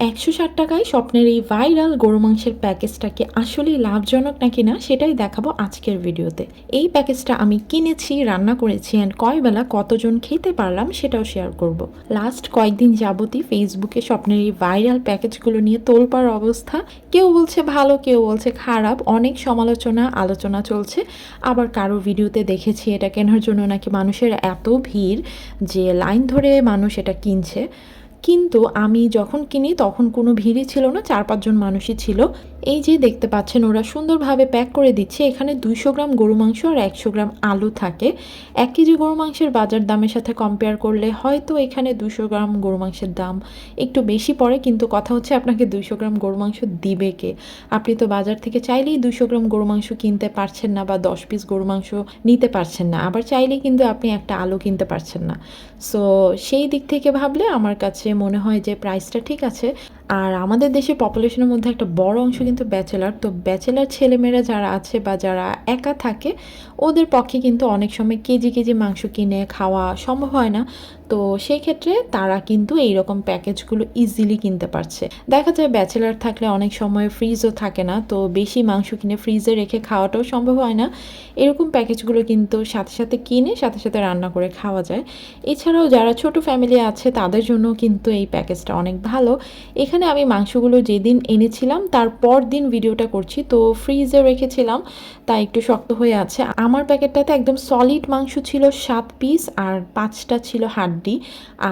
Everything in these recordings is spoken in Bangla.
১৬০ টাকায় স্বপ্নের এই ভাইরাল গরু মাংসের প্যাকেজটা কি আসলেই লাভজনক নাকি না সেটাই দেখাবো আজকের ভিডিওতে। এই প্যাকেজটা আমি কিনেছি, রান্না করেছি অ্যান্ড কয় বেলা কতজন খেতে পারলাম সেটাও শেয়ার করব। লাস্ট কয়েকদিন যাবতই ফেসবুকে স্বপ্নের এই ভাইরাল প্যাকেজগুলো নিয়ে তোলপাড় অবস্থা। কেউ বলছে ভালো, কেউ বলছে খারাপ, অনেক সমালোচনা আলোচনা চলছে। আবার কারো ভিডিওতে দেখেছি এটা কেনার জন্য নাকি মানুষের এত ভিড় যে লাইন ধরে মানুষ এটা কিনছে। কিন্তু আমি যখন কিনি তখন কোনো ভিড়ই ছিল না, ৪-৫ জন মানুষই ছিল। এই যে দেখতে পাচ্ছেন ওরা সুন্দরভাবে প্যাক করে দিচ্ছে। এখানে ২০০ গ্রাম গরু মাংস আর ১০০ গ্রাম আলু থাকে। ১ কেজি গরু মাংসের বাজার দামের সাথে কম্পেয়ার করলে হয়তো এখানে ২০০ গ্রাম গরু মাংসের দাম একটু বেশি পড়ে, কিন্তু কথা হচ্ছে আপনাকে ২০০ গ্রাম গরু মাংস দিবে কে? আপনি তো বাজার থেকে চাইলেই ২০০ গ্রাম গরু মাংস কিনতে পারছেন না, বা ১০ পিস গরু মাংস নিতে পারছেন না। আবার চাইলেই কিন্তু আপনি একটা আলু কিনতে পারছেন না। সো সেই দিক থেকে ভাবলে আমার কাছে মনে হয় যে প্রাইসটা ঠিক আছে। আর আমাদের দেশের পপুলেশনের মধ্যে একটা বড় অংশ কিন্তু ব্যাচেলার। তো ব্যাচেলার ছেলেমেয়েরা যারা আছে বা যারা একা থাকে, ওদের পক্ষে কিন্তু অনেক সময় কেজি কেজি মাংস কিনে খাওয়া সম্ভব হয় না। তো সেই ক্ষেত্রে তারা কিন্তু এইরকম প্যাকেজগুলো ইজিলি কিনতে পারছে। দেখা যায় ব্যাচেলার থাকলে অনেক সময় ফ্রিজও থাকে না, তো বেশি মাংস কিনে ফ্রিজে রেখে খাওয়াটাও সম্ভব হয় না। এরকম প্যাকেজগুলো কিন্তু সাথে সাথে কিনে সাথে সাথে রান্না করে খাওয়া যায়। এছাড়াও যারা ছোট ফ্যামিলি আছে তাদের জন্য কিন্তু এই প্যাকেজটা অনেক ভালো। এখানে আমি মাংসগুলো যেদিন এনেছিলাম তার পর দিন ভিডিওটা করছি, তো ফ্রিজে রেখেছিলাম তাই একটু শক্ত হয়ে আছে। আমার প্যাকেটটাতে একদম সলিড মাংস ছিল ৭ পিস আর ৫টা ছিল হাড্ডি,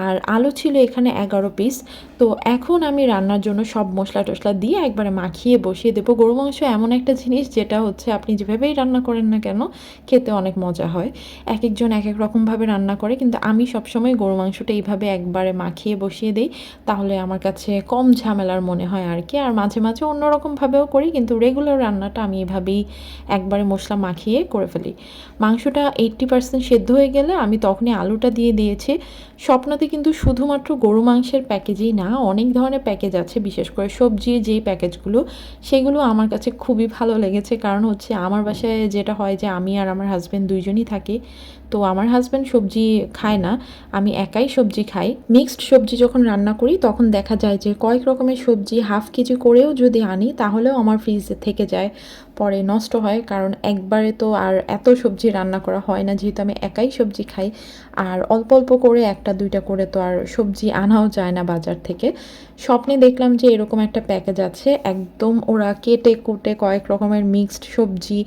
আর আলু ছিল এখানে ১১ পিস। তো এখন আমি রান্নার জন্য সব মশলা টশলা দিয়ে একবারে মাখিয়ে বসিয়ে দেবো। গরু মাংস এমন একটা জিনিস যেটা হচ্ছে আপনি যেভাবেই রান্না করেন না কেন খেতে অনেক মজা হয়। এক একজন এক এক রকমভাবে রান্না করে, কিন্তু আমি সবসময় গরু মাংসটা এইভাবে একবারে মাখিয়ে বসিয়ে দিই। তাহলে আমার কাছে কম ঝামেলার মনে হয় আর কি। আর মাঝে মাঝে অন্যরকমভাবেও করি, কিন্তু রেগুলার রান্নাটা আমি এভাবেই একবারে মশলা মাখিয়ে করে ফেলি। মাংসটা 80% সেদ্ধ হয়ে গেলে আমি তখনই আলুটা দিয়ে দিয়েছি। স্বপ্নতে কিন্তু শুধুমাত্র গরু মাংসের প্যাকেজেই না, অনেক ধরনের প্যাকেজ আছে, বিশেষ করে সবজির যেই প্যাকেজগুলো সেগুলো আমার কাছে খুবই ভালো লেগেছে। কারণ হচ্ছে আমার বাসায় যেটা হয় যে আমি আর আমার হাজব্যান্ড দুইজনই থাকি। তো আমার হাজব্যান্ড সবজি খায় না, আমি একাই সবজি খাই। মিক্সড সবজি যখন রান্না করি তখন দেখা যায় যে কয়েক রকমের সবজি হাফ কেজি করেও যদি আনি তাহলেও আমার ফ্রিজে থেকে যায়, পরে নষ্ট হয়। কারণ একবারে তো আর এত সবজি রান্না করা হয় না, যেহেতু আমি একাই সবজি খাই। আর অল্প অল্প করে ১টা ২টা করে তো আর সবজি আনাও যায় না বাজার থেকে। স্বপ্নে দেখলাম যে এরকম একটা প্যাকেজ আছে, একদম ওরা কেটে কুটে কয়েক রকমের মিক্সড সবজি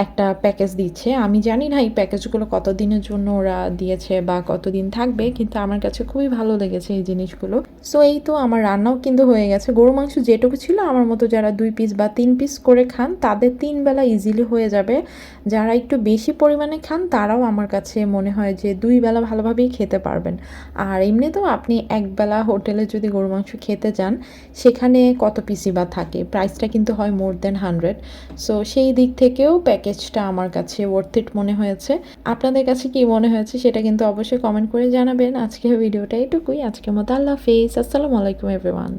একটা প্যাকেজ দিচ্ছে। আমি জানি না এই প্যাকেজগুলো কতদিনের জন্য ওরা দিয়েছে বা কতদিন থাকবে, কিন্তু আমার কাছে খুবই ভালো লেগেছে এই জিনিসগুলো। সো এই তো আমার রান্নাও কিন্তু হয়ে গেছে। গরু মাংস যেটুকু ছিল আমার মতো যারা ২ পিস বা ৩ পিস করে খান তাদের ৩ বেলা ইজিলি হয়ে যাবে। যারা একটু বেশি পরিমাণে খান তারাও আমার কাছে মনে হয় যে ২ বেলা ভালোভাবেই খেতে পারবেন। আর এমনিতেও আপনি একবেলা হোটেলে যদি গরু মাংস খেতে যান সেখানে কত পিসই বা থাকে, প্রাইসটা কিন্তু হয় মোর দ্যান 100। সো সেই দিক থেকেও প্যাকেজটা আমার কাছে ওয়ার্থ ইট মনে হয়েছে। আপনাদের কাছে কি মনে হয়েছে সেটা কিন্তু অবশ্যই কমেন্ট করে জানাবেন। আজকের ভিডিওটা এটুকুই। আজকের মতো আল্লাহ হাফেজ। আসসালামু আলাইকুম এভরিওয়ান।